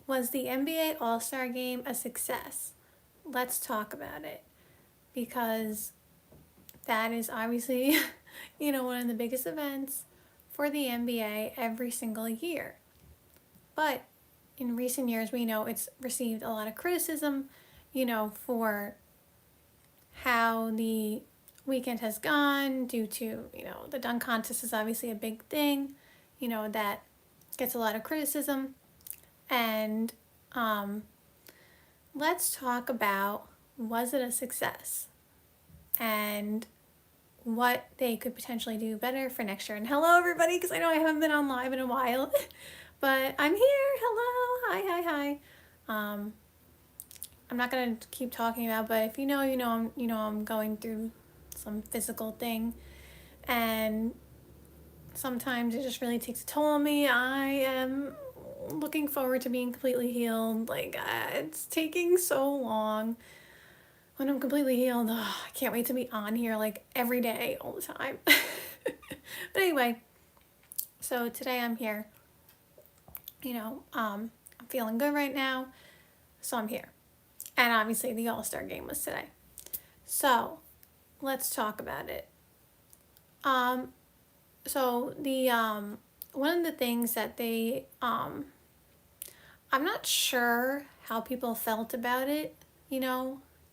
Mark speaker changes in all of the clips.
Speaker 1: Was the NBA All-Star Game a success? Let's talk about it because that is obviously, one of the biggest events for the NBA every single year. But in recent years, we know it's received a lot of criticism, for how the weekend has gone due to, the dunk contest is obviously a big thing, that gets a lot of criticism. And let's talk about, was it a success? And what they could potentially do better for next year. And hello everybody, because I know I haven't been on live in a while, but I'm here. Hello, hi. I'm not gonna keep talking about, but if I'm going through some physical thing, and sometimes it just really takes a toll on me. I am looking forward to being completely healed. It's taking so long. When I'm completely healed, I can't wait to be on here every day, all the time. But anyway, so today I'm here. I'm feeling good right now, so I'm here. And obviously the All-Star Game was today. So let's talk about it. So the one of the things that they I'm not sure how people felt about it,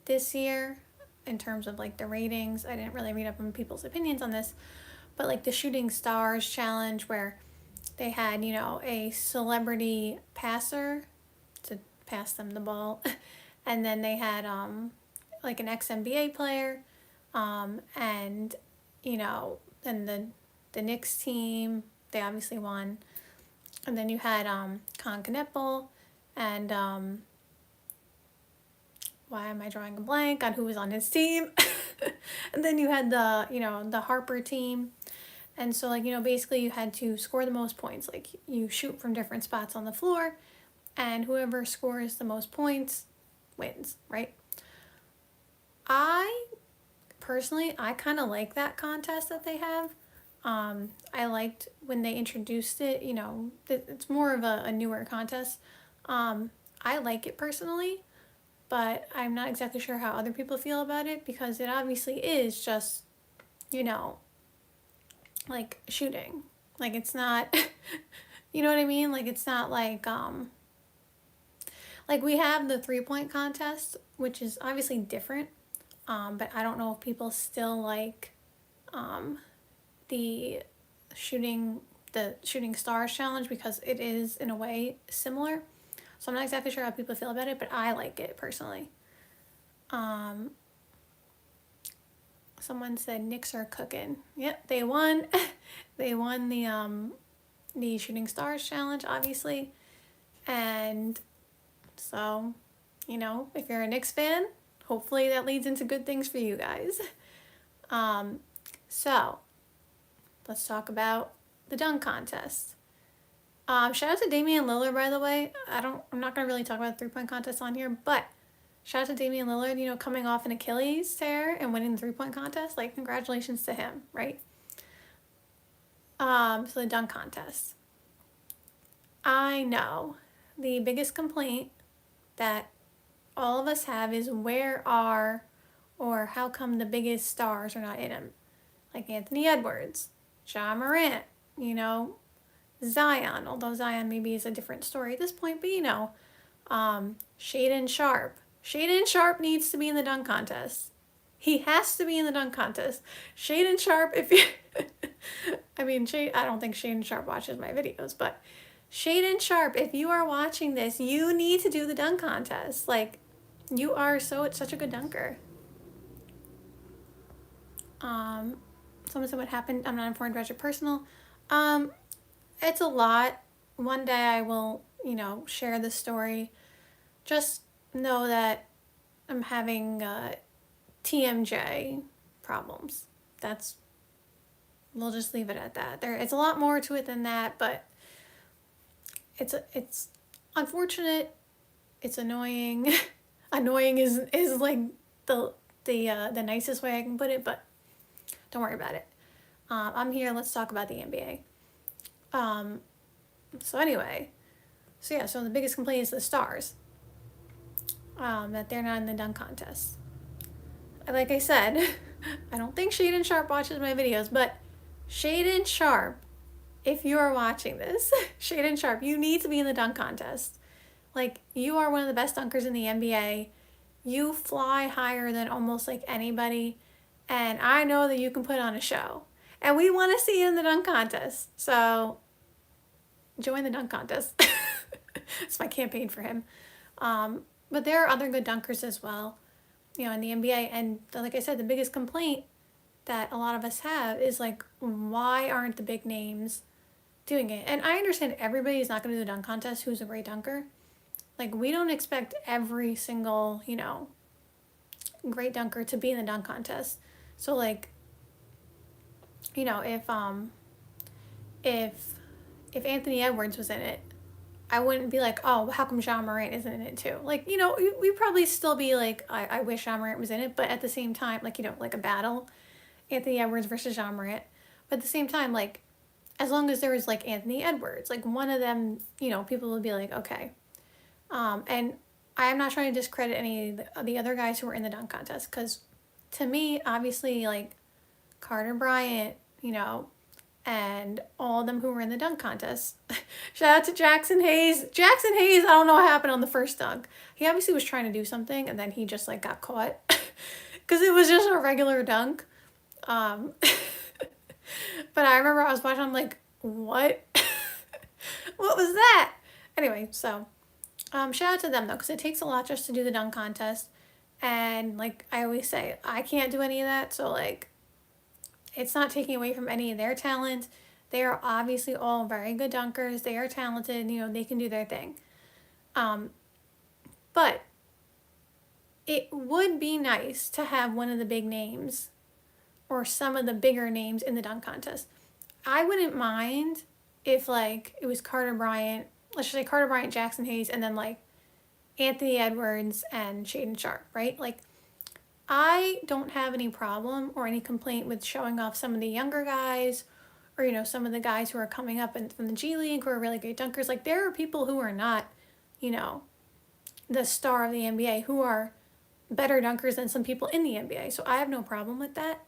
Speaker 1: this year in terms of the ratings. I didn't really read up on people's opinions on this, but the Shooting Stars challenge where they had, a celebrity passer to pass them the ball, and then they had an ex-NBA player, and and the Knicks team, they obviously won. And then you had Con Kneppel and why am I drawing a blank on who was on his team? And then you had the Harper team. And so basically you had to score the most points. You shoot from different spots on the floor, and whoever scores the most points wins, right? I kind of like that contest that they have. I liked when they introduced it, it's more of a newer contest. I like it personally, but I'm not exactly sure how other people feel about it, because it obviously is just, shooting. It's not, you know what I mean? It's not we have the 3-point contest, which is obviously different, but I don't know if people still like, the shooting stars challenge, because it is in a way similar. So I'm not exactly sure how people feel about it, but I like it personally. Someone said Knicks are cooking. Yep, they won. They won the Shooting Stars challenge, obviously. And so, if you're a Knicks fan, hopefully that leads into good things for you guys. So let's talk about the dunk contest. Shout out to Damian Lillard, by the way. I'm not gonna really talk about the 3-point contest on here, but shout out to Damian Lillard, coming off an Achilles tear and winning the 3-point contest. Congratulations to him, right? So the dunk contest. I know the biggest complaint that all of us have is or how come the biggest stars are not in them? Like Anthony Edwards, Ja Morant, Zion, although Zion maybe is a different story at this point, but Shaedon Sharpe. Shaedon Sharpe needs to be in the dunk contest. He has to be in the dunk contest. Shaedon Sharpe, if you... I don't think Shaedon Sharpe watches my videos, but Shaedon Sharpe, if you are watching this, you need to do the dunk contest. You are such a good dunker. Someone said what happened. I'm not informed about your personal. It's a lot. One day I will, share the story. Just know that I'm having TMJ problems. We'll just leave it at that. It's a lot more to it than that, but it's unfortunate. It's annoying. Annoying is the nicest way I can put it, but don't worry about it. I'm here. Let's talk about the NBA. So anyway, So yeah, so the biggest complaint is the stars, that they're not in the dunk contest. Like I said, I don't think Shaden Sharp watches my videos, but Shaden Sharp, if you are watching this, Shaden Sharp, you need to be in the dunk contest. Like, you are one of the best dunkers in the NBA. You fly higher than almost like anybody, and I know that you can put on a show. And we want to see you in the dunk contest. So join the dunk contest. It's my campaign for him. But there are other good dunkers as well, you know, in the NBA. And like I said, the biggest complaint that a lot of us have is like, why aren't the big names doing it? And I understand everybody is not going to do the dunk contest who's a great dunker. Like, we don't expect every single, you know, great dunker to be in the dunk contest. So like, you know, if Anthony Edwards was in it, I wouldn't be like, oh, how come Ja Morant isn't in it too? Like, you know, we'd probably still be like, I wish Ja Morant was in it, but at the same time, like, you know, like a battle, Anthony Edwards versus Ja Morant. But at the same time, like, as long as there was like Anthony Edwards, like one of them, you know, people would be like, okay. And I'm not trying to discredit any of the other guys who were in the dunk contest, because to me, obviously, like Carter Bryant, you know, and all of them who were in the dunk contest. Shout out to Jackson Hayes. Jackson Hayes, I don't know what happened on the first dunk. He obviously was trying to do something, and then he just like got caught because it was just a regular dunk. But I remember I was watching, I'm like, what? What was that? Anyway, so shout out to them though, because it takes a lot just to do the dunk contest. And like I always say, I can't do any of that. So like, it's not taking away from any of their talent. They are obviously all very good dunkers. They are talented. You know, they can do their thing. But it would be nice to have one of the big names or some of the bigger names in the dunk contest. I wouldn't mind if like it was Carter Bryant, let's just say Carter Bryant, Jackson Hayes, and then like Anthony Edwards and Shaden Sharp, right? Like, I don't have any problem or any complaint with showing off some of the younger guys, or, you know, some of the guys who are coming up from the G League who are really great dunkers. Like, there are people who are not, you know, the star of the NBA who are better dunkers than some people in the NBA. So I have no problem with that.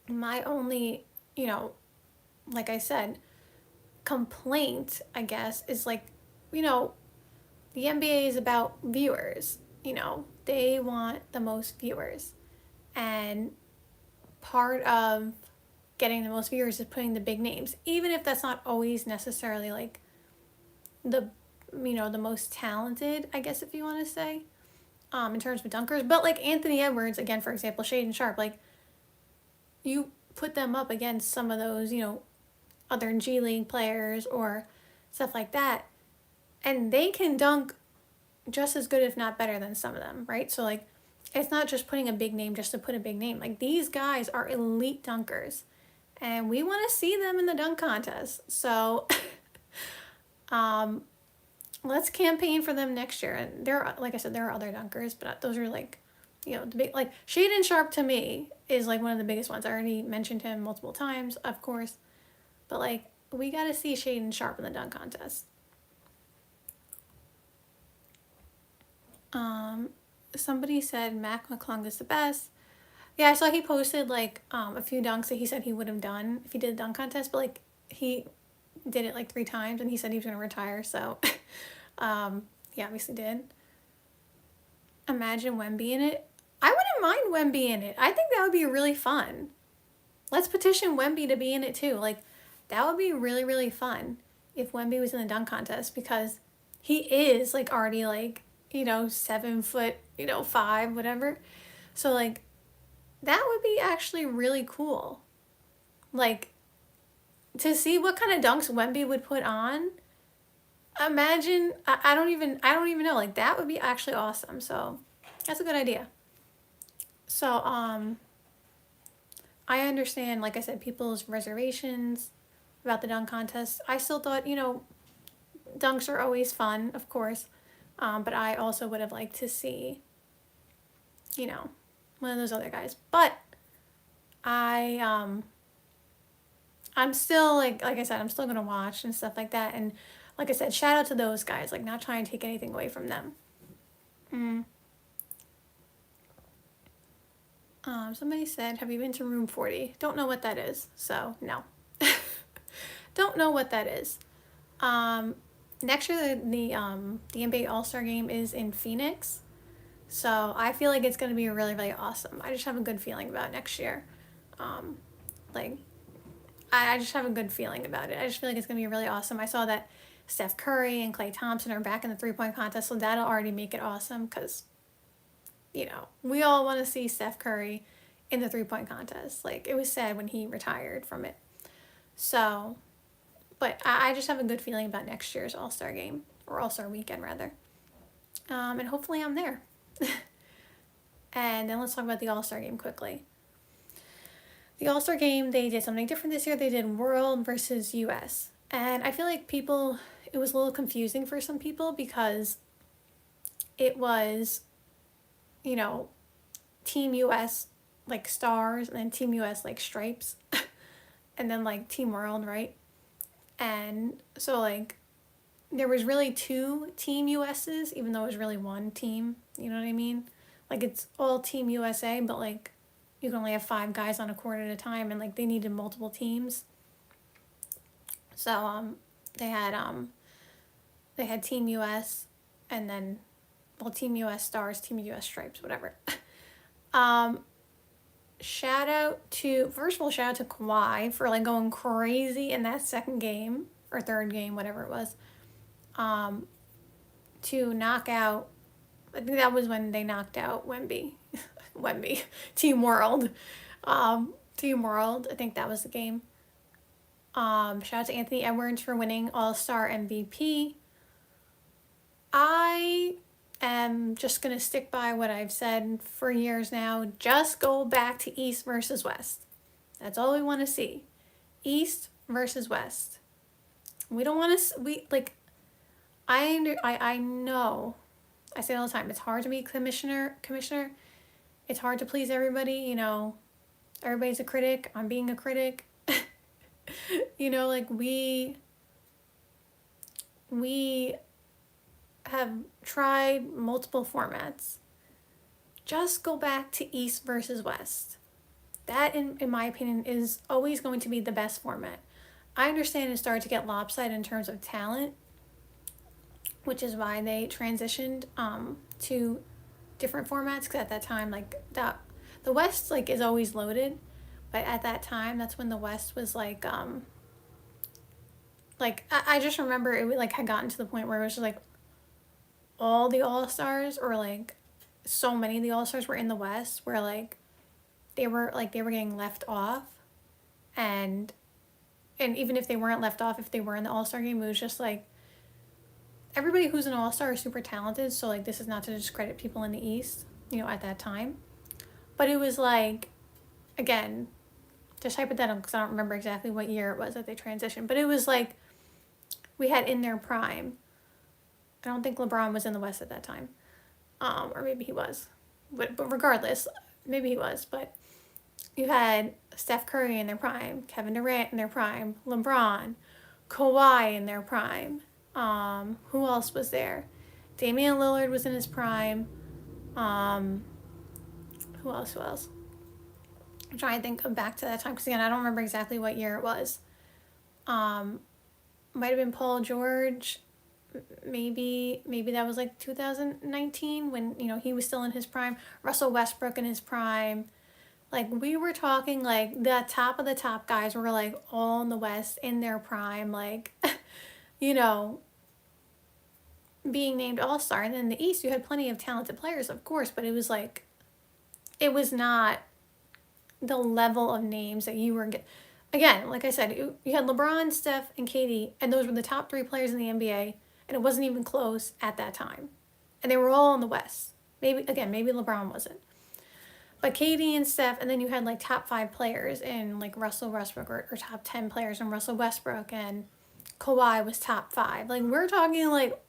Speaker 1: My only, you know, like I said, complaint, I guess, is like, you know, the NBA is about viewers. You know, they want the most viewers. And part of getting the most viewers is putting the big names, even if that's not always necessarily like the, you know, the most talented, I guess, if you want to say, in terms of dunkers. But like Anthony Edwards, again, for example, Shaden Sharp, like, you put them up against some of those, you know, other G League players or stuff like that, and they can dunk just as good, if not better, than some of them, right? So like, it's not just putting a big name just to put a big name. Like, these guys are elite dunkers, and we want to see them in the dunk contest. So let's campaign for them next year. And there are, like I said, there are other dunkers, but those are like, you know, the big, like Shaden Sharp to me is like one of the biggest ones. I already mentioned him multiple times, of course, but like, we got to see Shaden Sharp in the dunk contest. Somebody said Mac McClung is the best. Yeah, I saw he posted like a few dunks that he said he would have done if he did a dunk contest, but like, he did it like 3 times and he said he was going to retire. So he obviously did. Imagine Wemby in it. I wouldn't mind Wemby in it. I think that would be really fun. Let's petition Wemby to be in it too. Like, that would be really, really fun if Wemby was in the dunk contest, because he is like already like, you know, 7 foot, you know, 5, whatever. So like, that would be actually really cool. Like, to see what kind of dunks Wemby would put on. Imagine, I don't even know. Like, that would be actually awesome. So that's a good idea. So I understand, like I said, people's reservations about the dunk contest. I still thought, you know, dunks are always fun, of course. But I also would have liked to see, you know, one of those other guys. But I'm I'm still like I said, I'm still gonna watch and stuff like that. And like I said, shout out to those guys. Like, not trying to take anything away from them. Mm. Somebody said, "Have you been to Room 40?" Don't know what that is, so no. Don't know what that is. Next year the NBA All-Star Game is in Phoenix, so I feel like it's gonna be really, really awesome. I just have a good feeling about next year. Um, like I just have a good feeling about it. I just feel like it's gonna be really awesome. I saw that Steph Curry and Klay Thompson are back in the 3-point contest, so that'll already make it awesome because, we all want to see Steph Curry in the 3-point contest. Like, it was sad when he retired from it. So, but I just have a good feeling about next year's All-Star Game, or All-Star Weekend, rather. And hopefully I'm there. And then let's talk about the All-Star Game quickly. The All-Star Game, they did something different this year. They did World versus US. And I feel like it was a little confusing for some people because it was, Team US like stars and then Team US like stripes and then like Team World, right? And so like there was really two Team US's, even though it was really one team, you know what I mean? Like, it's all Team USA, but like you can only have 5 guys on a court at a time, and like they needed multiple teams. So they had Team US and then, well, Team US stars, Team US stripes, whatever. First of all, shout out to Kawhi for like going crazy in that second game or third game, whatever it was. To knock out, I think that was when they knocked out Wemby. Team World. Team World, I think that was the game. Shout out to Anthony Edwards for winning All-Star MVP. I am just going to stick by what I've said for years now. Just go back to East versus West. That's all we want to see. East versus West. We don't want to, I know, I say it all the time, it's hard to be commissioner. It's hard to please everybody, everybody's a critic. I'm being a critic. We have tried multiple formats. Just go back to East versus West. That, in my opinion, is always going to be the best format. I understand it started to get lopsided in terms of talent, which is why they transitioned to different formats, because at that time, like, the West, like, is always loaded, but at that time, that's when the West was, like, I just remember it, like, had gotten to the point where it was just, like, all the All-Stars, or, like, so many of the All-Stars were in the West, where, like, they were getting left off, and even if they weren't left off, if they were in the All-Star game, it was just, like, everybody who's an All-Star is super talented, so, like, this is not to discredit people in the East, at that time, but it was, like, again, just hypothetical, because I don't remember exactly what year it was that they transitioned, but it was, like, we had in their prime. I don't think LeBron was in the West at that time, or maybe he was, but regardless, maybe he was, but you had Steph Curry in their prime, Kevin Durant in their prime, LeBron, Kawhi in their prime. Who else was there? Damian Lillard was in his prime. Who else? I'm trying to think back to that time, because again, I don't remember exactly what year it was. Might have been Paul George. Maybe that was like 2019 when, he was still in his prime. Russell Westbrook in his prime. Like, we were talking, like, the top of the top guys were, like, all in the West in their prime, like, being named All-Star. And then in the East, you had plenty of talented players, of course, but it was, like, it was not the level of names that you were again, like I said, you had LeBron, Steph, and KD, and those were the top 3 players in the NBA, and it wasn't even close at that time. And they were all in the West. Maybe LeBron wasn't. But KD and Steph, and then you had, like, top 5 players in, like, Russell Westbrook, or top 10 players in Russell Westbrook, and Kawhi was top 5. Like, we're talking, like,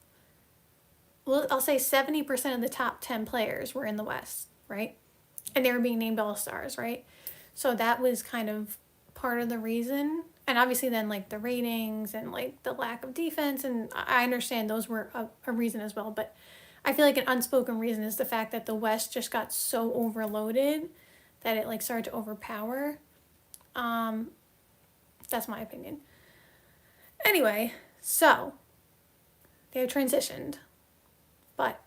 Speaker 1: well, I'll say 70% of the top 10 players were in the West, right? And they were being named All-Stars, right? So that was kind of part of the reason. and obviously then like the ratings and like the lack of defense, and I understand those were a reason as well, but I feel like an unspoken reason is the fact that the West just got so overloaded that it like started to overpower. That's my opinion. Anyway, so they have transitioned, but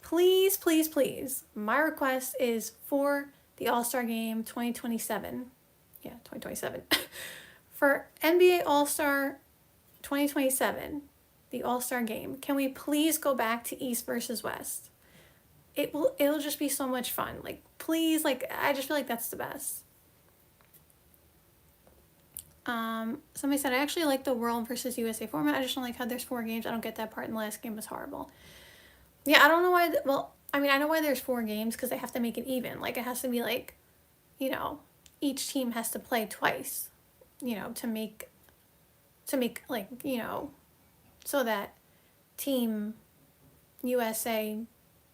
Speaker 1: please, please, please, my request is for the All-Star Game 2027. Yeah, 2027. For NBA All-Star 2027, the All-Star Game, can we please go back to East versus West? It'll just be so much fun. Like, please, like, I just feel like that's the best. Somebody said, I actually like the World versus USA format. I just don't like how there's 4 games. I don't get that part, and the last game was horrible. Yeah, I don't know why. Well, I mean, I know why there's 4 games, because they have to make it even. Like, it has to be like, you know, each team has to play twice, you know, to make like, you know, so that Team USA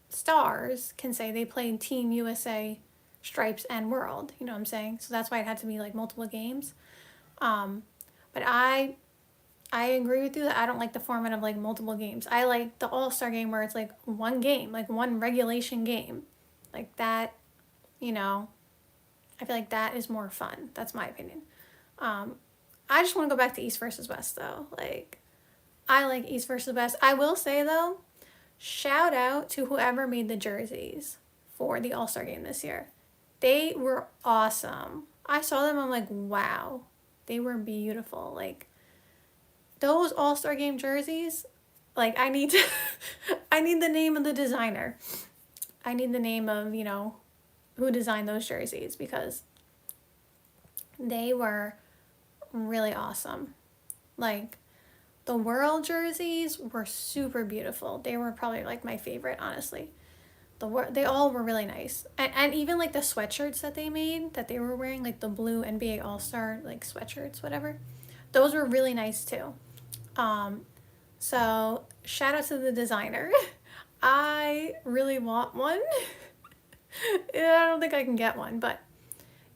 Speaker 1: stars can say they played Team USA stripes and world. You know what I'm saying? So that's why it had to be like multiple games. But I agree with you that I don't like the format of like multiple games. I like the All-Star Game where it's like one game, like one regulation game. Like that, you know, I feel like that is more fun. That's my opinion. I just want to go back to East versus West though. Like, I like East versus West. I will say though, shout out to whoever made the jerseys for the All-Star Game this year. They were awesome. I saw them, I'm like, wow. They were beautiful. Like, those All-Star Game jerseys, like, I need to, I need the name of the designer. I need the name of, you know, who designed those jerseys, because they were really awesome. Like, the World jerseys were super beautiful. They were probably like my favorite, honestly. They all were really nice. And even like the sweatshirts that they made, that they were wearing, like the blue NBA All-Star like sweatshirts, whatever. Those were really nice too. So shout out to the designer. I really want one. I don't think I can get one, but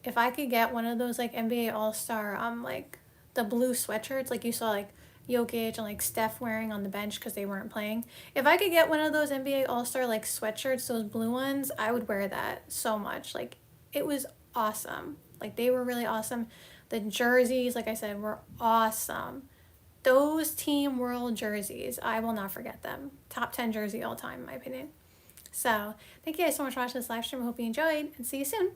Speaker 1: if I could get one of those like NBA All-Star like the blue sweatshirts like you saw like Jokic and like Steph wearing on the bench because they weren't playing. If I could get one of those NBA All-Star like sweatshirts, those blue ones, I would wear that so much. Like, it was awesome. Like, they were really awesome. The jerseys, like I said, were awesome. Those Team World jerseys, I will not forget them. Top 10 jersey all time, in my opinion. So, thank you guys so much for watching this live stream. I hope you enjoyed, and see you soon.